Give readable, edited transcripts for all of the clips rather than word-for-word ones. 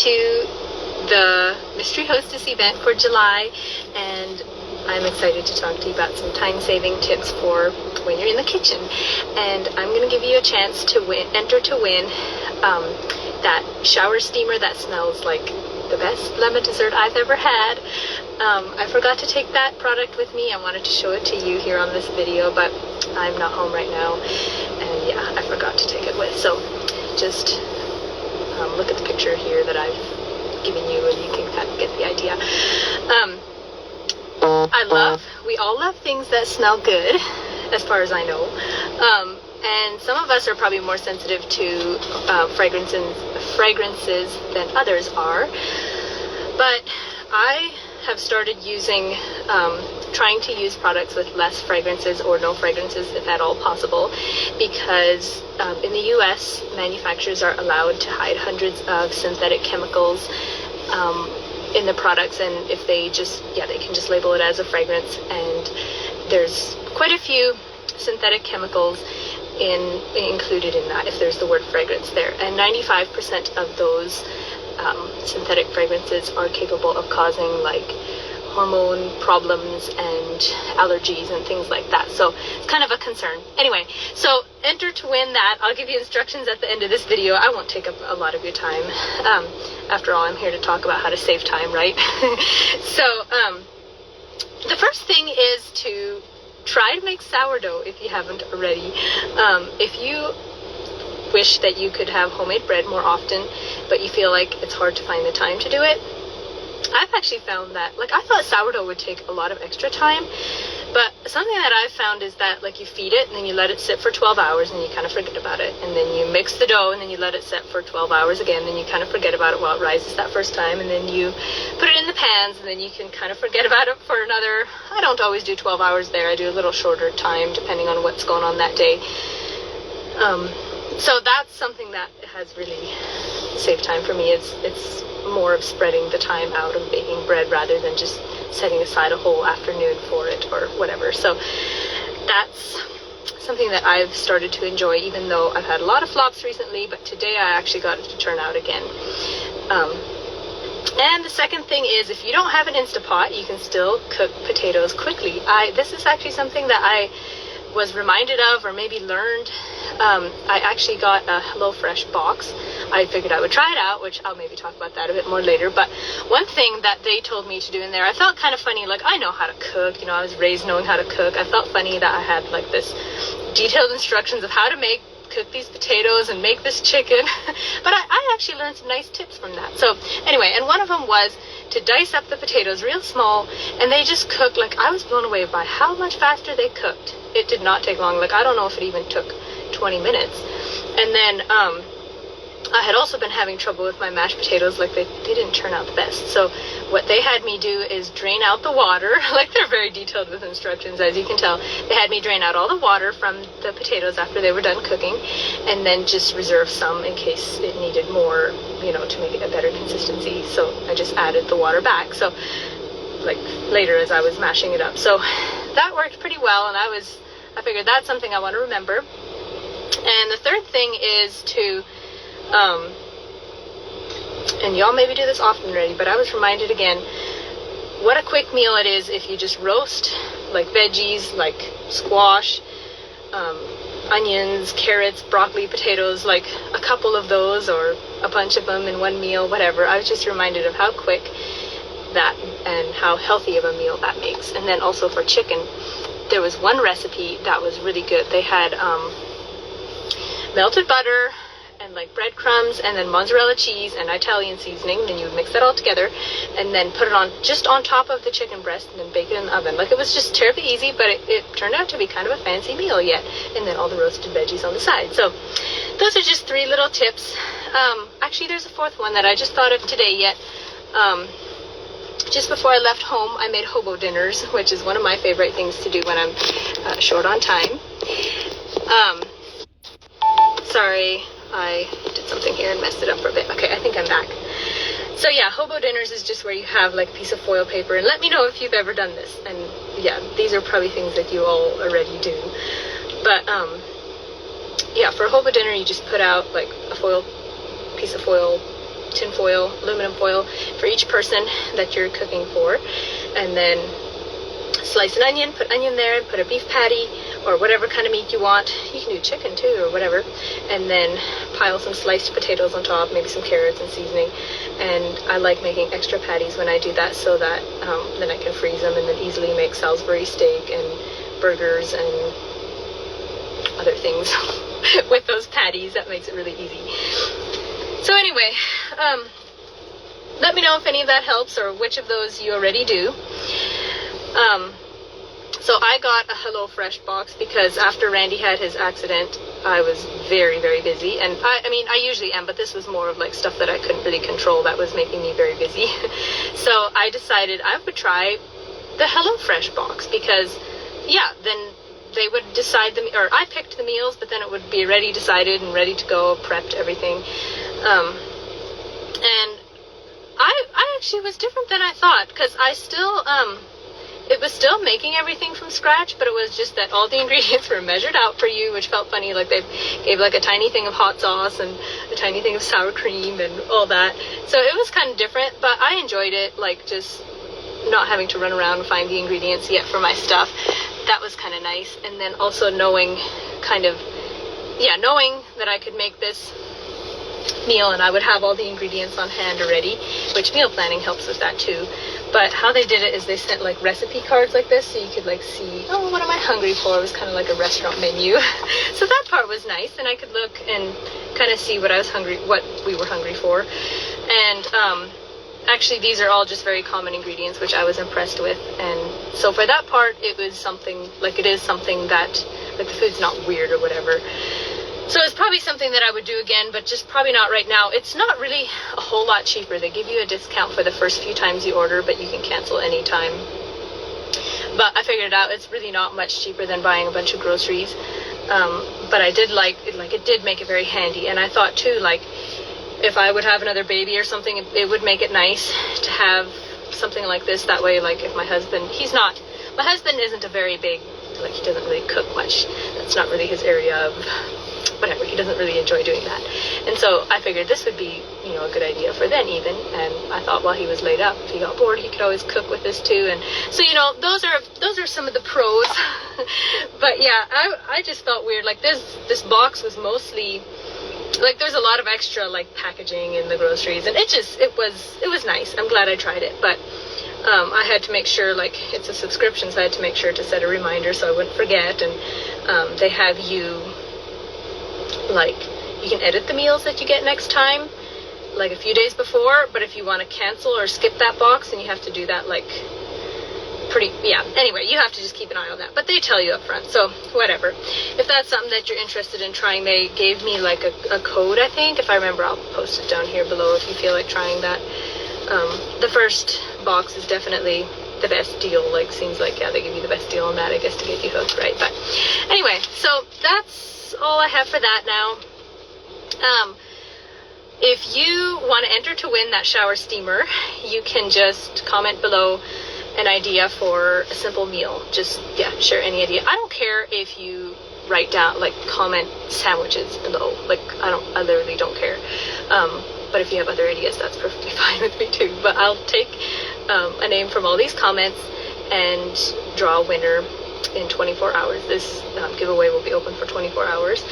to the Mystery Hostess event for July, and I'm excited to talk to you about some time-saving tips for when you're in the kitchen. And I'm going to give you a chance to enter to win that shower steamer that smells like the best lemon dessert I've ever had. I forgot to take that product with me. I wanted to show it to you here on this video, but I'm not home right now, and yeah, I forgot to take it with. So just look at the picture here that I've given you, and you can kind of get the idea. We all love things that smell good, as far as I know. And some of us are probably more sensitive to fragrances than others are. But I have started using, trying to use products with less fragrances or no fragrances, if at all possible, because in the US, manufacturers are allowed to hide hundreds of synthetic chemicals in the products, and if they can just label it as a fragrance, and there's quite a few synthetic chemicals included in that if there's the word fragrance there, and 95% of those synthetic fragrances are capable of causing like hormone problems and allergies and things like that. So it's kind of a concern. Anyway, so enter to win that. I'll give you instructions at the end of this video. I won't take up a lot of your time. After all, I'm here to talk about how to save time, right? So the first thing is to try to make sourdough if you haven't already. If you wish that you could have homemade bread more often, but you feel like it's hard to find the time to do it, I've actually found that, like, I thought sourdough would take a lot of extra time, but something that I've found is that, like, you feed it and then you let it sit for 12 hours and you kind of forget about it, and then you mix the dough and then you let it sit for 12 hours again, then you kind of forget about it while it rises that first time, and then you put it in the pans and then you can kind of forget about it for another, I don't always do 12 hours there, I do a little shorter time depending on what's going on that day. So that's something that has really saved time for me. It's more of spreading the time out of baking bread rather than just setting aside a whole afternoon for it or whatever. So that's something that I've started to enjoy, even though I've had a lot of flops recently, but today I actually got it to turn out again. And the second thing is, if you don't have an Instapot, you can still cook potatoes quickly. This is actually something that I was reminded of, or maybe learned. I actually got a HelloFresh box. I figured I would try it out, which I'll maybe talk about that a bit more later. But one thing that they told me to do in there, I felt kind of funny, like, I know how to cook, you know, I was raised knowing how to cook. I felt funny that I had like this detailed instructions of how to cook these potatoes and make this chicken. But I actually learned some nice tips from that. So anyway, and one of them was to dice up the potatoes real small, and they just cooked, like, I was blown away by how much faster they cooked. It did not take long. Like, I don't know if it even took 20 minutes. And then I had also been having trouble with my mashed potatoes. Like, they didn't turn out the best. So what they had me do is drain out the water. Like, they're very detailed with instructions, as you can tell. They had me drain out all the water from the potatoes after they were done cooking, and then just reserve some in case it needed more, you know, to make it a better consistency. So I just added the water back, so like later as I was mashing it up. So that worked pretty well, and I figured that's something I want to remember. And the third thing is to and y'all maybe do this often already, but I was reminded again what a quick meal it is if you just roast like veggies, like squash, onions, carrots, broccoli, potatoes, like a couple of those or a bunch of them in one meal, whatever. I was just reminded of how quick that and how healthy of a meal that makes. And then also for chicken, there was one recipe that was really good. They had melted butter and like breadcrumbs and then mozzarella cheese and Italian seasoning. Then you would mix that all together and then put it on just on top of the chicken breast and then bake it in the oven. Like, it was just terribly easy, but it turned out to be kind of a fancy meal yet. And then all the roasted veggies on the side. So those are just 3 little tips. Actually, there's a 4th one that I just thought of today yet. Just before I left home, I made hobo dinners, which is one of my favorite things to do when I'm short on time. Sorry, I did something here and messed it up for a bit. Okay, I think I'm back. So yeah, hobo dinners is just where you have like a piece of foil paper, and let me know if you've ever done this. And yeah, these are probably things that you all already do. But yeah, for a hobo dinner, you just put out like a piece of foil tin foil, aluminum foil for each person that you're cooking for. And then slice an onion, put onion there, put a beef patty or whatever kind of meat you want. You can do chicken too or whatever. And then pile some sliced potatoes on top, maybe some carrots and seasoning. And I like making extra patties when I do that, so that then I can freeze them and then easily make Salisbury steak and burgers and other things with those patties. That makes it really easy. So anyway, let me know if any of that helps or which of those you already do. So I got a HelloFresh box because after Randy had his accident, I was very, very busy. And I mean, I usually am, but this was more of like stuff that I couldn't really control that was making me very busy. So I decided I would try the HelloFresh box because, yeah, then they would decide or I picked the meals, but then it would be already decided and ready to go, prepped, everything. And I actually was different than I thought, because I still, it was still making everything from scratch, but it was just that all the ingredients were measured out for you, which felt funny. Like they gave like a tiny thing of hot sauce and a tiny thing of sour cream and all that. So it was kind of different, but I enjoyed it, like just not having to run around and find the ingredients yet for my stuff. That was kind of nice. And then also knowing that I could make this meal and I would have all the ingredients on hand already, which meal planning helps with that too. But how they did it is they sent like recipe cards like this, so you could like see, oh, what am I hungry for? It was kind of like a restaurant menu. So that part was nice, and I could look and kind of see what we were hungry for. And actually these are all just very common ingredients, which I was impressed with. And so for that part, it was something like, it is something that like the food's not weird or whatever. So it's probably something that I would do again, but just probably not right now. It's not really a whole lot cheaper. They give you a discount for the first few times you order, but you can cancel anytime. But I figured it out. It's really not much cheaper than buying a bunch of groceries. But I did like it did make it very handy. And I thought too, like, if I would have another baby or something, it would make it nice to have something like this. That way, like if my husband isn't a very big, like he doesn't really cook much. That's not really his area of whatever. He doesn't really enjoy doing that. And so I figured this would be, a good idea for then even. And I thought while he was laid up, if he got bored, he could always cook with this too. And so, those are some of the pros. But yeah, I just felt weird. Like this box was mostly, like there's a lot of extra like packaging in the groceries, and it was nice. I'm glad I tried it, but I had to make sure, like it's a subscription, so I had to make sure to set a reminder so I wouldn't forget. And they have you, like, you can edit the meals that you get next time, like a few days before, but if you want to cancel or skip that box, then you have to do that like anyway, you have to just keep an eye on that, but they tell you up front, so whatever. If that's something that you're interested in trying, they gave me like a code, I think. If I remember, I'll post it down here below if you feel like trying that. The first box is definitely the best deal. Like, seems like, yeah, they give you the best deal on that, I guess, to get you hooked, right? But anyway, so that's all I have for that now. If you want to enter to win that shower steamer, you can just comment below an idea for a simple meal. Just, share any idea. I don't care if you write down, like, comment sandwiches below. Like, I literally don't care. But if you have other ideas, that's perfectly fine with me too. But I'll take a name from all these comments and draw a winner in 24 hours. This giveaway will be open for 24 hours.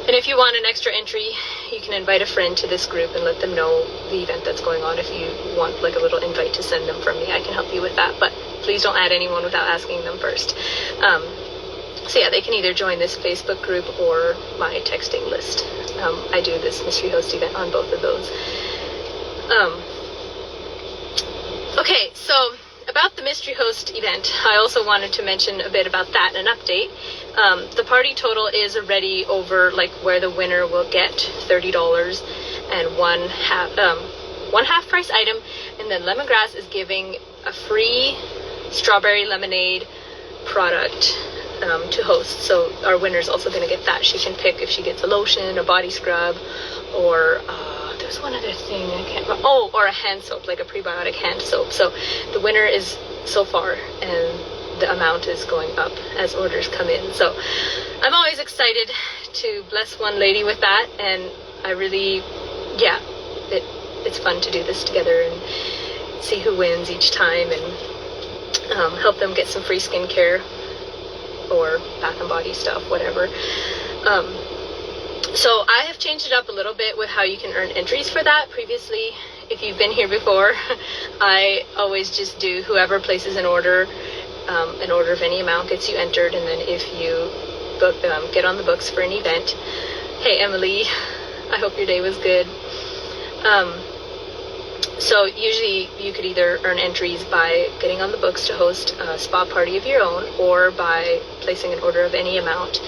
And if you want an extra entry, you can invite a friend to this group and let them know the event that's going on. If you want like a little invite to send them from me, I can help you with that. But please don't add anyone without asking them first. So yeah, they can either join this Facebook group or my texting list. I do this mystery host event on both of those. Okay, so about the mystery host event, I also wanted to mention a bit about that, an update. The party total is already over, like, where the winner will get $30 and one half price item, and then Lemongrass is giving a free strawberry lemonade product to host. So our winner's also going to get that. She can pick if she gets a lotion, a body scrub, or there's one other thing I can't remember. Oh, or a hand soap, like a prebiotic hand soap. So the winner is so far, and the amount is going up as orders come in. So I'm always excited to bless one lady with that, and I really, it's fun to do this together and see who wins each time, and help them get some free skincare or bath and body stuff, whatever. So I have changed it up a little bit with how you can earn entries for that. Previously, if you've been here before, I always just do whoever places an order of any amount gets you entered, and then if you get on the books for an event. Hey Emily, I hope your day was good. So usually you could either earn entries by getting on the books to host a spa party of your own, or by placing an order of any amount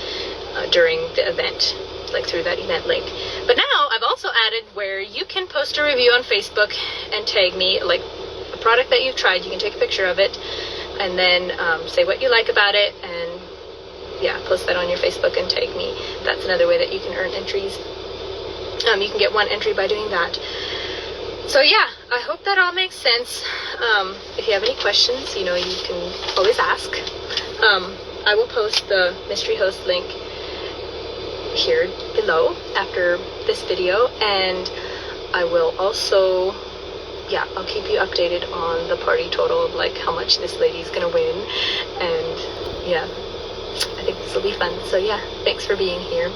during the event, like through that event link. But now I've also added where you can post a review on Facebook and tag me, like a product that you've tried. You can take a picture of it and then say what you like about it, and yeah, post that on your Facebook and tag me. That's another way that you can earn entries. You can get one entry by doing that. So yeah, I hope that all makes sense. If you have any questions, you can always ask. I will post the mystery host link here below after this video, and I will also, I'll keep you updated on the party total of like how much this lady's gonna win, and yeah, I think this will be fun. So yeah, thanks for being here.